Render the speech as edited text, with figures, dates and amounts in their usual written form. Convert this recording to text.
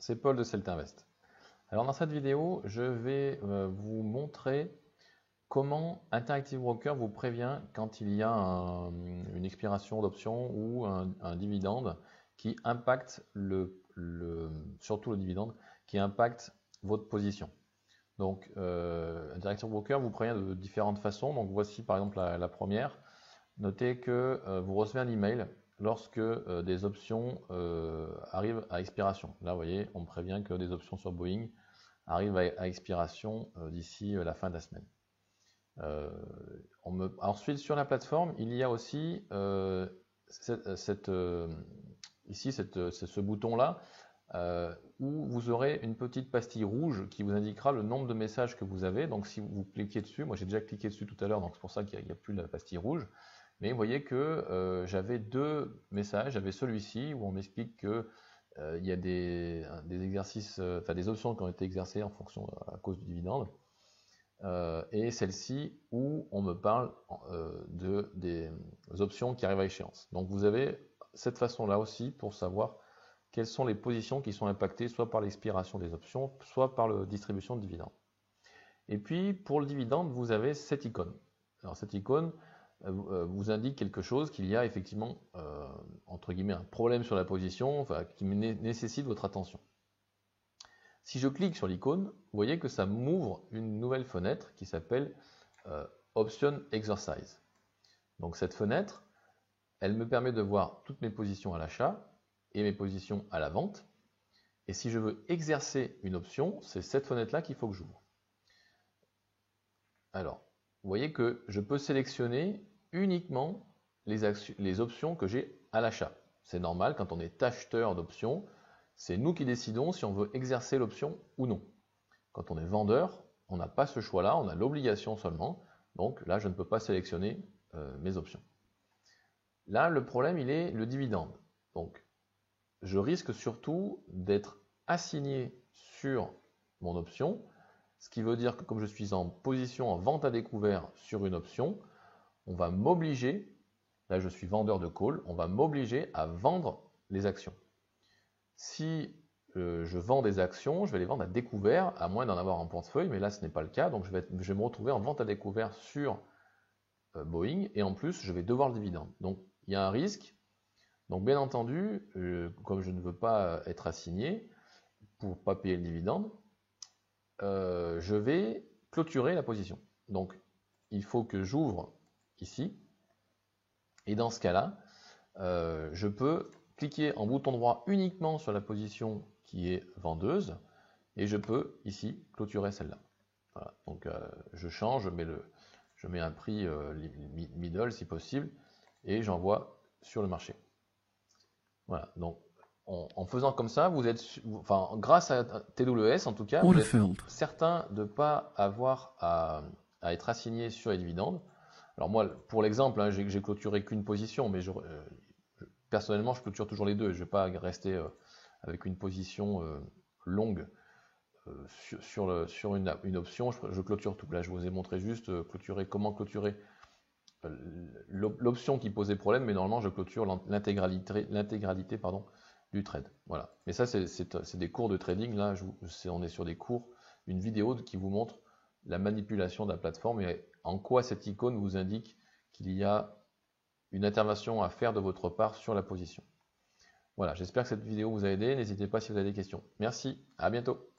c'est Paul de Celtinvest. Alors dans cette vidéo, je vais vous montrer comment Interactive Broker vous prévient quand il y a une expiration d'option ou un dividende qui impacte surtout le dividende qui impacte votre position. Donc Interactive Broker vous prévient de différentes façons. Donc voici par exemple la première. Notez que vous recevez un email lorsque des options arrivent à expiration. Là, vous voyez, on me prévient que des options sur Boeing arrivent à expiration d'ici la fin de la semaine. Ensuite, sur la plateforme, il y a aussi ici ce bouton-là où vous aurez une petite pastille rouge qui vous indiquera le nombre de messages que vous avez. Donc, si vous cliquez dessus, moi j'ai déjà cliqué dessus tout à l'heure, donc c'est pour ça qu'il n'y a plus la pastille rouge. Mais vous voyez que j'avais deux messages. J'avais celui-ci où on m'explique que il y a des exercices, des options qui ont été exercées en fonction à cause du dividende. Et celle-ci où on me parle des options qui arrivent à échéance. Donc vous avez cette façon-là aussi pour savoir quelles sont les positions qui sont impactées soit par l'expiration des options, soit par la distribution de dividendes. Et puis pour le dividende, vous avez cette icône. Alors cette icône vous indique quelque chose, qu'il y a effectivement entre guillemets un problème sur la position, qui nécessite votre attention. Si je clique sur l'icône, vous voyez que ça m'ouvre une nouvelle fenêtre qui s'appelle Option Exercise. Donc cette fenêtre, elle me permet de voir toutes mes positions à l'achat et mes positions à la vente. Et si je veux exercer une option, c'est cette fenêtre-là qu'il faut que j'ouvre. Alors, vous voyez que je peux sélectionner uniquement les options que j'ai à l'achat. C'est normal, quand on est acheteur d'options, c'est nous qui décidons si on veut exercer l'option ou non. Quand on est vendeur, on n'a pas ce choix-là, on a l'obligation seulement. Donc là, je ne peux pas sélectionner mes options. Là, le problème, il est le dividende. Donc, je risque surtout d'être assigné sur mon option, ce qui veut dire que comme je suis en position en vente à découvert sur une option, on va m'obliger, là je suis vendeur de call, on va m'obliger à vendre les actions. Si je vends des actions, je vais les vendre à découvert, à moins d'en avoir en portefeuille, mais là ce n'est pas le cas, donc je vais me retrouver en vente à découvert sur Boeing, et en plus je vais devoir le dividende. Donc il y a un risque. Donc bien entendu, comme je ne veux pas être assigné pour ne pas payer le dividende, je vais clôturer la position. Donc il faut que j'ouvre ici, et dans ce cas-là, je peux cliquer en bouton droit uniquement sur la position qui est vendeuse, et je peux ici clôturer celle-là. Voilà. Donc je change, je mets un prix middle si possible, et j'envoie sur le marché. Voilà, donc en faisant comme ça, vous êtes, grâce à TWS en tout cas, vous êtes certain de ne pas avoir à être assigné sur les dividendes. Alors moi, pour l'exemple, hein, j'ai clôturé qu'une position, mais personnellement, je clôture toujours les deux. Je ne vais pas rester avec une position longue sur une option. Je clôture tout. Là, je vous ai montré juste comment clôturer l'option qui posait problème, mais normalement je clôture l'intégralité du trade. Voilà. Mais ça c'est des cours de trading. Là on est sur des cours, une vidéo qui vous montre la manipulation de la plateforme et en quoi cette icône vous indique qu'il y a une intervention à faire de votre part sur la position. Voilà, j'espère que cette vidéo vous a aidé. N'hésitez pas si vous avez des questions. Merci, à bientôt.